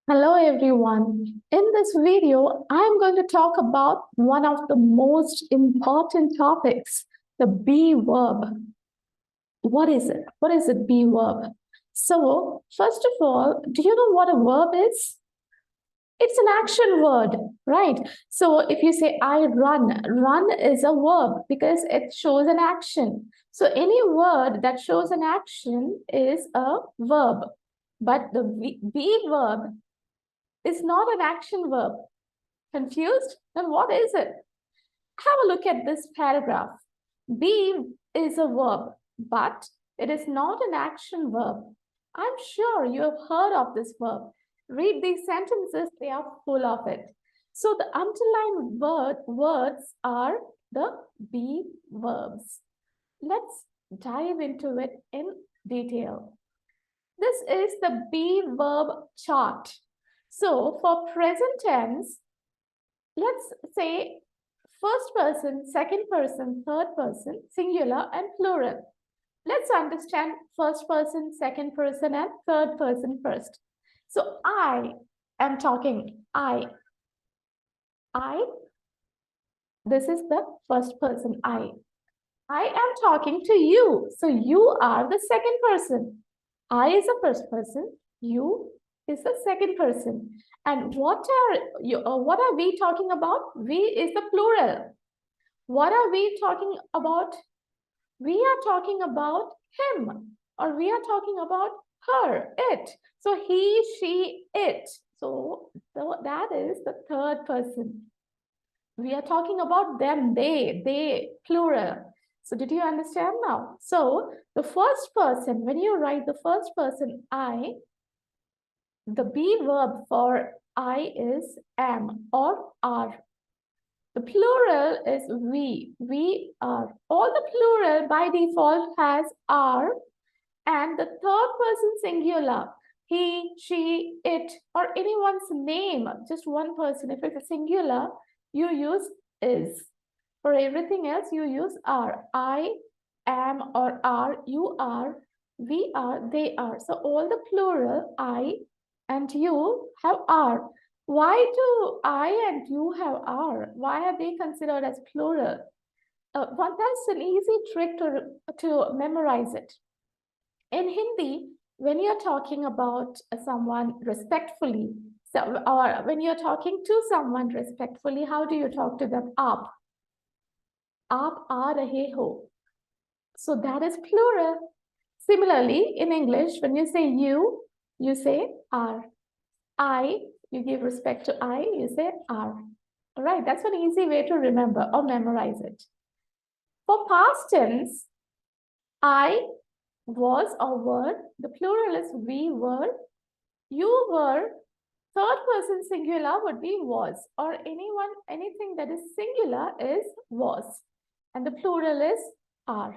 Hello everyone. In this video, I'm going to talk about one of the most important topics, the be verb. What is it? What is a be verb? So, first of all, do you know what a verb is? It's an action word, right? So if you say I run is a verb because it shows an action. So any word that shows an action is a verb. But the be verb is not an action verb. Confused? Then what is it? Have a look at this paragraph. Be is a verb, but it is not an action verb. I'm sure you have heard of this verb. Read these sentences, they are full of it. So the underlined words are the be verbs. Let's dive into it in detail. This is the be verb chart. So for present tense, let's say first person, second person, third person, singular and plural. Let's understand first person, second person, and third person first. So I am talking. I, this is the first person, I. I am talking to you. So you are the second person. I is the first person. You is the second person. And what are we talking about? We is the plural. What are we talking about? We are talking about him, or we are talking about her, it. So he, she, it. So that is the third person. We are talking about them, they, plural. So did you understand now? So the first person, when you write the first person, I, the be verb for I is am or are. The plural is we are. All the plural by default has are, and the third person singular, he, she, it, or anyone's name, just one person. If it's a singular, you use is. For everything else, you use are. I am or are, you are, we are, they are. So all the plural, I and you have are. Why do I and you have are? Why are they considered as plural? That's an easy trick to memorize it. In Hindi, when you're talking about someone respectfully, so, or when you're talking to someone respectfully, how do you talk to them? आप आ रहे हो. So that is plural. Similarly, in English, when you say you say are. I, you give respect to I, you say are. All right, that's an easy way to remember or memorize it. For past tense, I was or were, the plural is we were, you were, third person singular would be was, or anything that is singular is was, and the plural is are.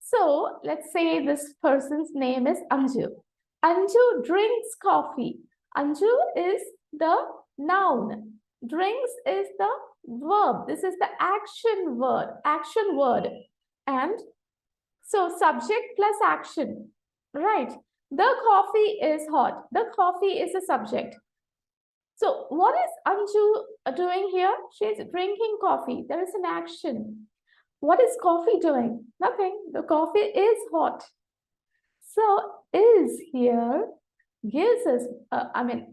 So let's say this person's name is Anju. Anju drinks coffee. Anju is the noun. Drinks is the verb. This is the action word. And so subject plus action, right? The coffee is hot. The coffee is a subject. So what is Anju doing here? She's drinking coffee. There is an action. What is coffee doing? Nothing. The coffee is hot. So is here gives us,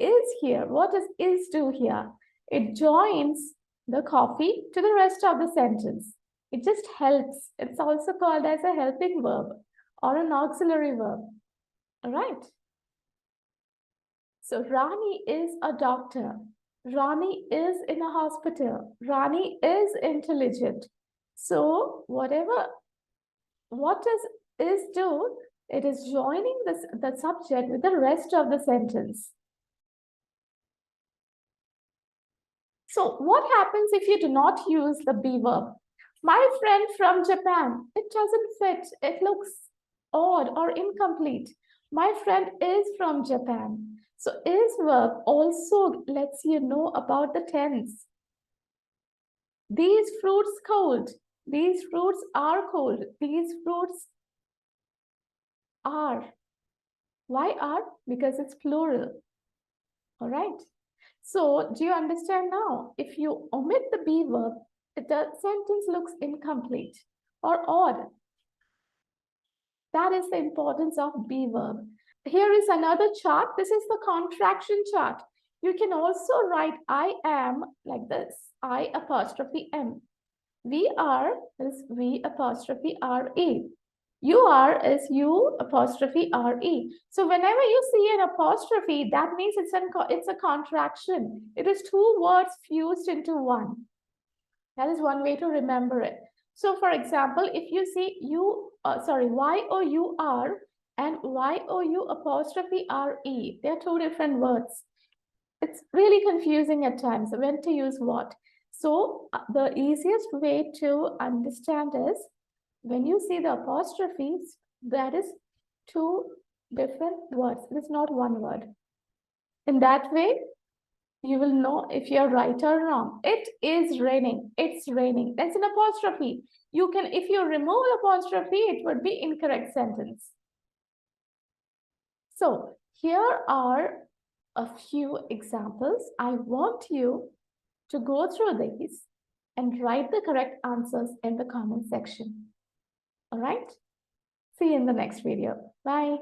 is here. What does is do here? It joins the coffee to the rest of the sentence. It just helps. It's also called as a helping verb or an auxiliary verb. All right. So Rani is a doctor. Rani is in a hospital. Rani is intelligent. So what does is do? It is joining the subject with the rest of the sentence. So what happens if you do not use the be verb? My friend from Japan. It doesn't fit. It looks odd or incomplete. My friend is from Japan. So is verb also lets you know about the tense. These fruits cold. These fruits are cold. These fruits are. Why are? Because it's plural. All right. So do you understand now? If you omit the be verb, the sentence looks incomplete or odd. That is the importance of be verb. Here is another chart. This is the contraction chart. You can also write I am like this. I apostrophe M. We are is we apostrophe R-E. You are is you apostrophe R-E. So whenever you see an apostrophe, that means it's a contraction. It is two words fused into one. That is one way to remember it. So for example, if you see Y-O-U-R and Y-O-U apostrophe R-E, they're two different words. It's really confusing at times when to use what. So the easiest way to understand is when you see the apostrophes, that is two different words. It is not one word. In that way, you will know if you're right or wrong. It is raining. It's raining. That's an apostrophe. You can, if you remove apostrophe, it would be incorrect sentence. So here are a few examples. I want you to go through these and write the correct answers in the comment section. All right? See you in the next video. Bye.